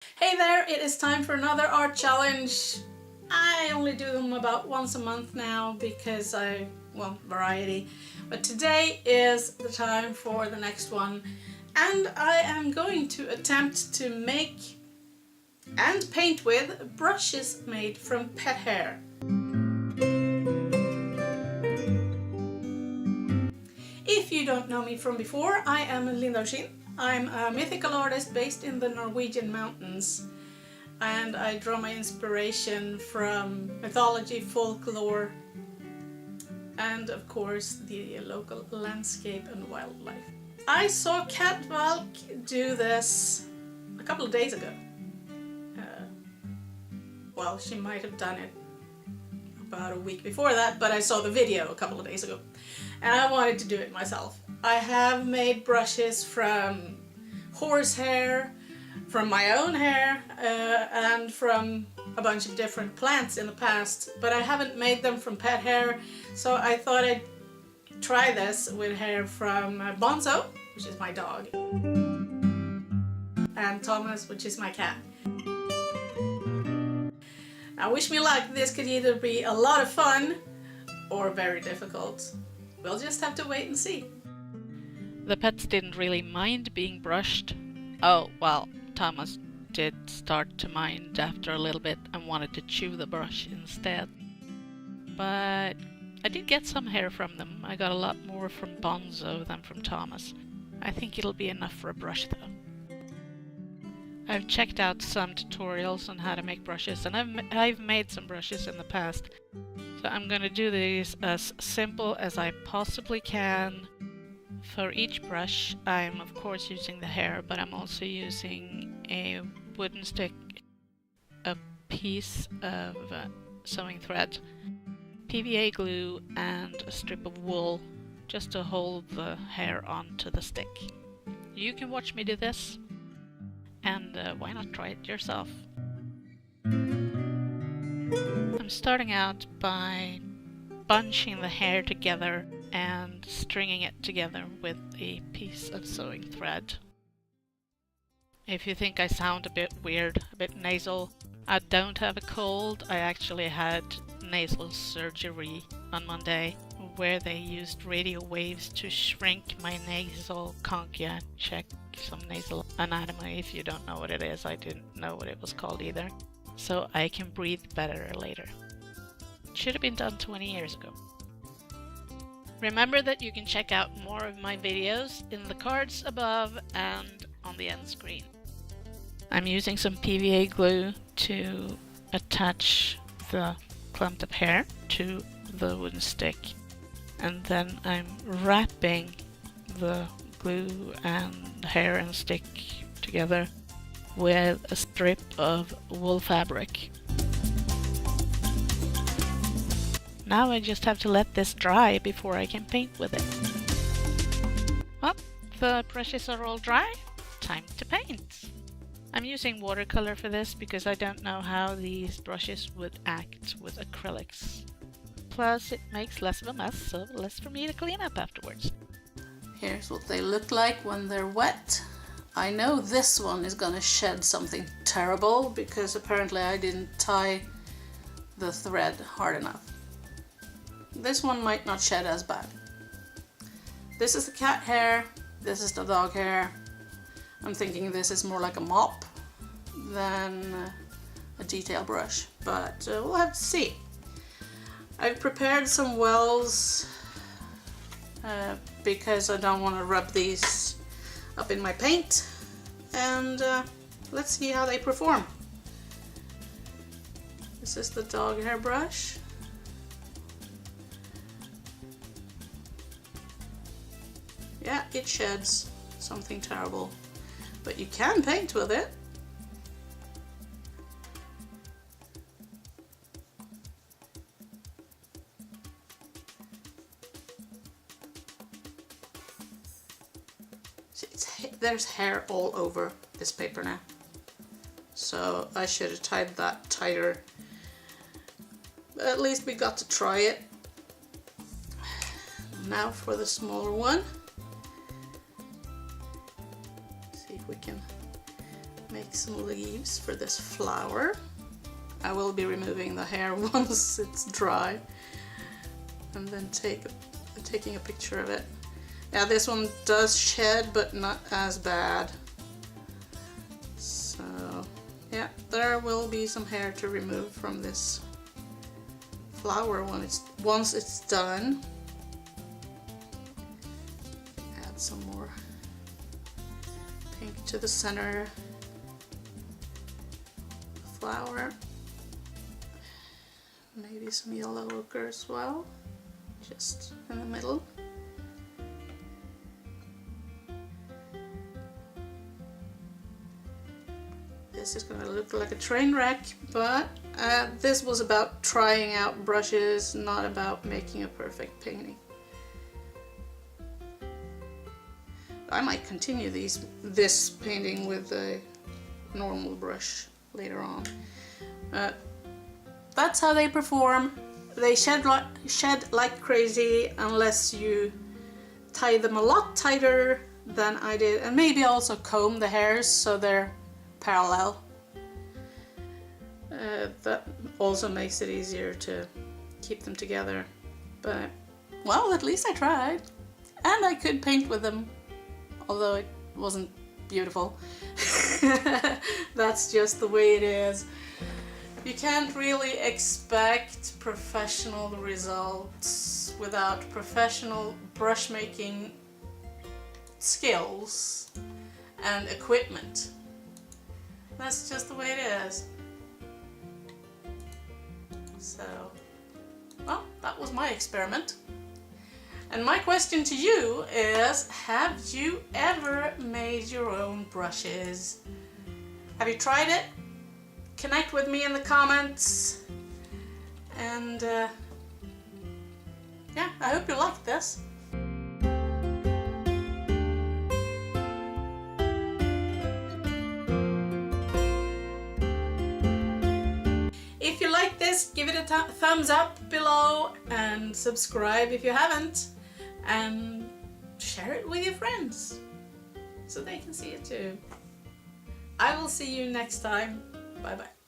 Hey there, it is time for another art challenge. I only do them about once a month now because variety. But today is the time for the next one, and I am going to attempt to make and paint with brushes made from pet hair. If you don't know me from before, I am Linda Ursin. I'm a mythical artist based in the Norwegian mountains, and I draw my inspiration from mythology, folklore, and of course the local landscape and wildlife. I saw Kat Valk do this a couple of days ago. She might have done it about a week before that, but I saw the video a couple of days ago and I wanted to do it myself. I have made brushes from horsehair, from my own hair, and from a bunch of different plants in the past, but I haven't made them from pet hair, so I thought I'd try this with hair from Bonzo, which is my dog, and Thomas, which is my cat. Now wish me luck, this could either be a lot of fun or very difficult. We'll just have to wait and see. The pets didn't really mind being brushed. Oh, well, Thomas did start to mind after a little bit and wanted to chew the brush instead. But I did get some hair from them. I got a lot more from Bonzo than from Thomas. I think it'll be enough for a brush though. I've checked out some tutorials on how to make brushes, and I've made some brushes in the past. So I'm going to do these as simple as I possibly can. For each brush, I'm of course using the hair, but I'm also using a wooden stick, a piece of sewing thread, PVA glue, and a strip of wool just to hold the hair onto the stick. You can watch me do this, and why not try it yourself? I'm starting out by bunching the hair together and stringing it together with a piece of sewing thread. If you think I sound a bit weird, a bit nasal, I don't have a cold. I actually had nasal surgery on Monday, where they used radio waves to shrink my nasal concha. Check some nasal anatomy if you don't know what it is. I didn't know what it was called either. So I can breathe better later. Should have been done 20 years ago. Remember that you can check out more of my videos in the cards above and on the end screen. I'm using some PVA glue to attach the clump of hair to the wooden stick, and then I'm wrapping the glue and hair and stick together with a strip of wool fabric. Now I just have to let this dry before I can paint with it. Well, the brushes are all dry. Time to paint. I'm using watercolor for this because I don't know how these brushes would act with acrylics. Plus it makes less of a mess, so less for me to clean up afterwards. Here's what they look like when they're wet. I know this one is gonna shed something terrible because apparently I didn't tie the thread hard enough. This one might not shed as bad. This is the cat hair, this is the dog hair. I'm thinking this is more like a mop than a detail brush, but we'll have to see. I've prepared some wells because I don't want to rub these up in my paint, and let's see how they perform. This is the dog hair brush. Yeah, it sheds something terrible, but you can paint with it. There's hair all over this paper now, so I should have tied that tighter, but at least we got to try it. Now for the smaller one. See if we can make make some leaves for this flower. I will be removing the hair once it's dry, and then taking a picture of it. Yeah, this one does shed, but not as bad. So yeah, there will be some hair to remove from this flower once it's done. Add some more pink to the center flower. Maybe some yellow ochre as well, just in the middle. This is going to look like a train wreck, but this was about trying out brushes, not about making a perfect painting. I might continue this painting with a normal brush later on. That's how they perform. They shed like crazy unless you tie them a lot tighter than I did, and maybe also comb the hairs so they're parallel. That also makes it easier to keep them together. But, well, at least I tried. And I could paint with them, although it wasn't beautiful. That's just the way it is. You can't really expect professional results without professional brush making skills and equipment. That's just the way it is. So, well, that was my experiment. And my question to you is, have you ever made your own brushes? Have you tried it? Connect with me in the comments. And yeah, I hope you liked this. If you like this, give it a thumbs up below and subscribe if you haven't, and share it with your friends so they can see it too. I will see you next time. Bye bye.